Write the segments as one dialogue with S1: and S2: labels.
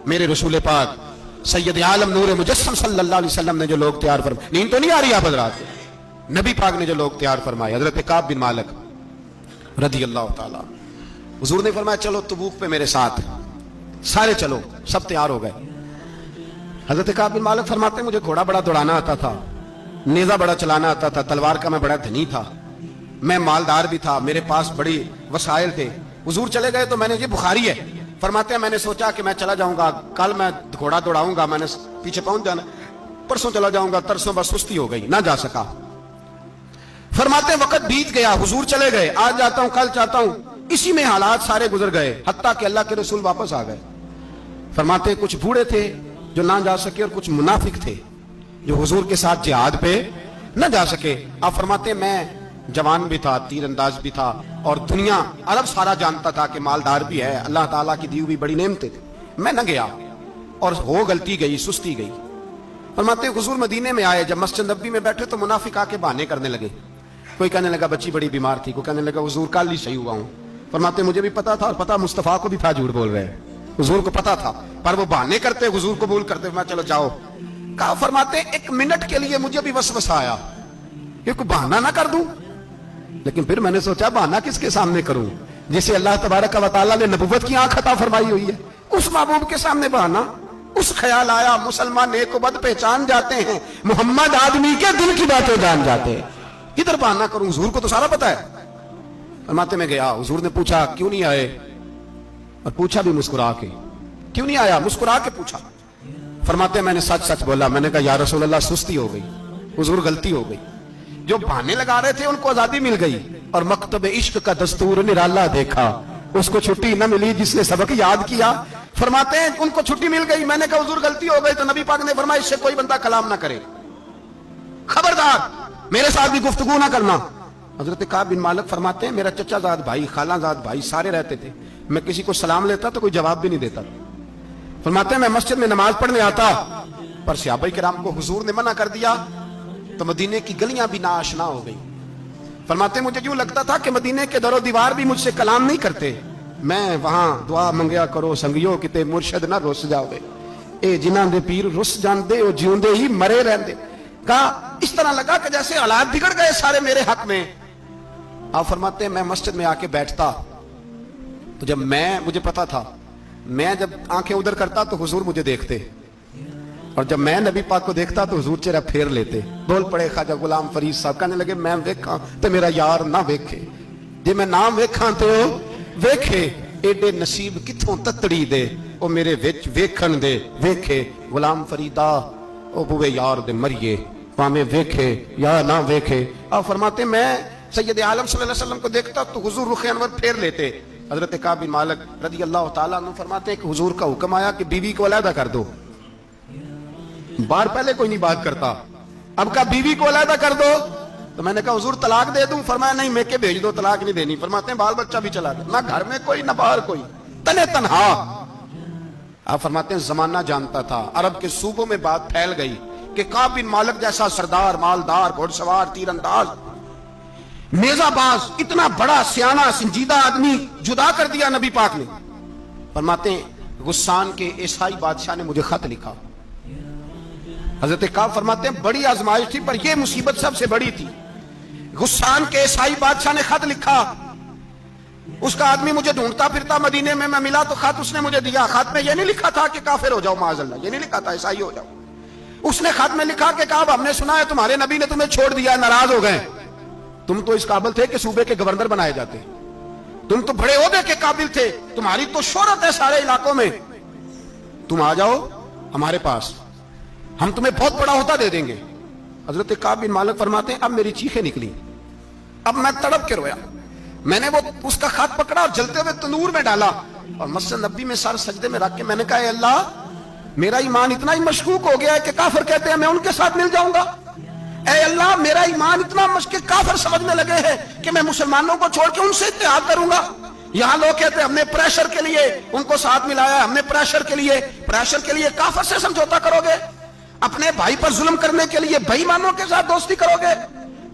S1: میرے رسول پاک سید عالم نور مجسم صلی اللہ علیہ وسلم نے جو لوگ تیار فرمائے، نیند تو نہیں آ رہی آپ حضرات، نبی پاک نے جو لوگ تیار فرمائے، حضرت کعب بن مالک رضی اللہ تعالیٰ، حضور نے فرمایا چلو تبوک پہ میرے ساتھ، سارے چلو، سب تیار ہو گئے۔ حضرت کعب بن مالک فرماتے ہیں مجھے گھوڑا بڑا دوڑانا آتا تھا، نیزہ بڑا چلانا آتا تھا، تلوار کا میں بڑا دھنی تھا، میں مالدار بھی تھا، میرے پاس بڑی وسائل تھے۔ حضور چلے گئے تو میں نے، یہ بخاری ہے، فرماتے ہیں میں نے سوچا کہ میں چلا جاؤں گا، کل میں گھوڑا دوڑاؤں گا، میں نے پیچھے پہنچ جانا، پرسوں چلا جاؤں گا، ترسوں بس سستی ہو گئی، نہ جا سکا۔ فرماتے ہیں وقت بیت گیا، حضور چلے گئے، آج جاتا ہوں کل چاہتا ہوں، اسی میں حالات سارے گزر گئے، حتیٰ کہ اللہ کے رسول واپس آ گئے۔ فرماتے ہیں کچھ بوڑھے تھے جو نہ جا سکے، اور کچھ منافق تھے جو حضور کے ساتھ جہاد پہ نہ جا سکے۔ آپ فرماتے ہیں میں جوان بھی تھا، تیر انداز بھی تھا، اور دنیا عرب سارا جانتا تھا کہ مالدار بھی ہے، اللہ تعالیٰ کی دی ہوئی بڑی نعمتیں تھی، میں نہ گیا، اور ہو غلطی گئی، سستی گئی۔ فرماتے ہیں حضور مدینے میں آئے، جب مسجد نبوی میں بیٹھے تو منافق آ کے بہانے کرنے لگے، کوئی کہنے لگا بچی بڑی بیمار تھی، کوئی کہنے لگا حضور کل ہی صحیح ہوا ہوں۔ فرماتے ہیں مجھے بھی پتا تھا، اور پتا مصطفیٰ کو بھی تھا جھوٹ بول رہے ہیں، حضور کو پتا تھا، پر وہ بہانے کرتے، حضور قبول کرتے، میں چلو جاؤ۔ کہا فرماتے ہیں ایک منٹ کے لیے مجھے بھی وسوسہ آیا کہ کوئی بہانہ نہ کر دوں، لیکن پھر میں نے سوچا بہانہ کس کے سامنے کروں، جسے اللہ تبارک و تعالیٰ نے نبوت کی آنکھ عطا فرمائی ہوئی ہے، اس محبوب کے سامنے بہانہ۔ اس خیال آیا مسلمان نیک و بد پہچان جاتے ہیں، محمد آدمی کے دل کی باتیں جان جاتے ہیں، کدھر بہانہ کروں، حضور کو تو سارا پتا ہے۔ فرماتے میں گیا، حضور نے پوچھا کیوں نہیں آئے، اور پوچھا بھی مسکرا کے، کیوں نہیں آیا، مسکرا کے پوچھا۔ فرماتے ہیں میں نے سچ سچ بولا، میں نے کہا یا رسول اللہ سستی ہو گئی، حضور غلطی ہو گئی۔ جو بہانے لگا رہے تھے ان کو آزادی مل گئی، اور مکتب عشق کا دستور نرالا دیکھا، اس کو چھٹی نہ ملی جس نے سبق یاد کیا۔ فرماتے ہیں ان کو چھٹی مل گئی، میں نے کہا حضور غلطی ہو گئی، تو نبی پاک نے فرمایا اس سے کوئی بندہ کلام نہ کرے، خبردار میرے ساتھ بھی گفتگو نہ کرنا۔ حضرت کعب بن مالک فرماتے ہیں میرا چچا زاد بھائی، خالہ زاد بھائی سارے رہتے تھے، میں کسی کو سلام لیتا تو کوئی جواب بھی نہیں دیتا۔ فرماتے ہیں میں مسجد میں نماز پڑھنے آتا، پر صحابہ کرام کو حضور نے منع کر دیا تو مدینے کی گلیاں بھی ناآشنا ہو گئی۔ فرماتے ہیں مجھے یوں لگتا تھا کہ مدینے کے در و دیوار بھی مجھ سے کلام نہیں کرتے، میں وہاں دعا منگیا کرو سنگیو کتے مرشد نہ رس جاوے، اے جنہاں دے پیر رس جاندے او جیوندے ہی مرے رہندے۔ کہا اس طرح لگا کہ جیسے حالات بگڑ گئے سارے میرے حق میں۔ آپ فرماتے ہیں میں مسجد میں آ کے بیٹھتا تو جب مجھے پتا تھا میں جب آنکھیں ادھر کرتا تو حضور مجھے دیکھتے، اور جب میں نبی پاک کو دیکھتا تو حضور چہرہ پھیر لیتے۔ بول پڑے خواجہ غلام فرید صاحب، کہنے لگے میں ویکھاں تو میرا یار نہ ویکھے، جے میں نام ویکھاں تو ویکھے، ایڈے نصیب کتھوں تتڑی دے او میرے وچ ویکھن دے، ویکھے غلام فریدا او بوے یار دے مریے، پاویں ویکھے یا نہ ویکھے۔ آپ فرماتے میں سید عالم صلی اللہ علیہ وسلم کو دیکھتا تو حضور رخ انور پھیر لیتے۔ حضرت کعب بن مالک رضی اللہ تعالیٰ عنہ فرماتے ہیں کہ حضور کا حکم آیا کہ بیوی کو علیحدہ کر دو، بار پہلے کوئی نہیں بات کرتا، اب کہا بیوی کو علیحدہ کر دو، تو میں نے کہا حضور طلاق دے دوں، فرمایا نہیں میکے بھیج دو، طلاق نہیں دینی۔ فرماتے ہیں بال بچہ بھی چلا گیا، نہ گھر میں کوئی نہ باہر کوئی، تنے تنہا۔ آپ فرماتے ہیں زمانہ جانتا تھا، عرب کے صوبوں میں بات پھیل گئی کہ کعب بن مالک جیسا سردار، مالدار، گھوڑ سوار، تیر انداز، نیزہ باز، اتنا بڑا سیانہ سنجیدہ آدمی جدا کر دیا نبی پاک نے۔ فرماتے ہیں غسان کے عیسائی بادشاہ نے مجھے خط لکھا۔ حضرت کعب فرماتے ہیں بڑی آزمائش تھی، پر یہ مصیبت سب سے بڑی تھی۔ غسان کے عیسائی بادشاہ نے خط لکھا، اس کا آدمی مجھے ڈھونڈتا پھرتا مدینے میں، میں ملا تو خط اس نے مجھے دیا۔ خط میں یہ نہیں لکھا تھا کہ کافر ہو جاؤ معاذ اللہ، یہ نہیں لکھا تھا عیسائی ہو جاؤ، اس نے خط میں لکھا کہ کعب ہم نے سنا ہے تمہارے نبی نے تمہیں چھوڑ دیا، ناراض ہو گئے، تم تو اس قابل تھے کہ صوبے کے گورنر بنائے جاتے، تم تو بڑے عہدے کے قابل تھے، تمہاری تو شہرت ہے سارے علاقوں میں، تم آ جاؤ ہمارے پاس، ہم تمہیں بہت بڑا عہدہ دے دیں گے۔ حضرت کعب بن مالک فرماتے ہیں اب میری چیخیں نکلی، اب میں تڑپ کے رویا، میں نے وہ اس کا خط پکڑا اور جلتے ہوئے تندور میں ڈالا، اور مسجد نبی میں سر سجدے میں رکھ کے میں نے کہا اے اللہ میرا ایمان اتنا ہی مشکوک ہو گیا ہے کہ کافر کہتے ہیں میں ان کے ساتھ مل جاؤں گا، اے اللہ میرا ایمان اتنا مشکوک کافر سمجھنے لگے ہیں کہ میں مسلمانوں کو چھوڑ کے ان سے اتحاد کروں گا۔ یہاں لوگ کہتے ہیں ہم نے پریشر کے لیے ان کو ساتھ ملایا، ہم نے پریشر کے لیے کافر سے سمجھوتا کرو گے، اپنے بھائی پر ظلم کرنے کے لیے بے ایمانوں کے ساتھ دوستی کرو گے۔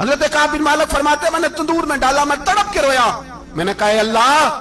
S1: حضرت کعب بن مالک فرماتے ہیں میں نے تندور میں ڈالا، میں تڑپ کے رویا، میں نے کہا اے اللہ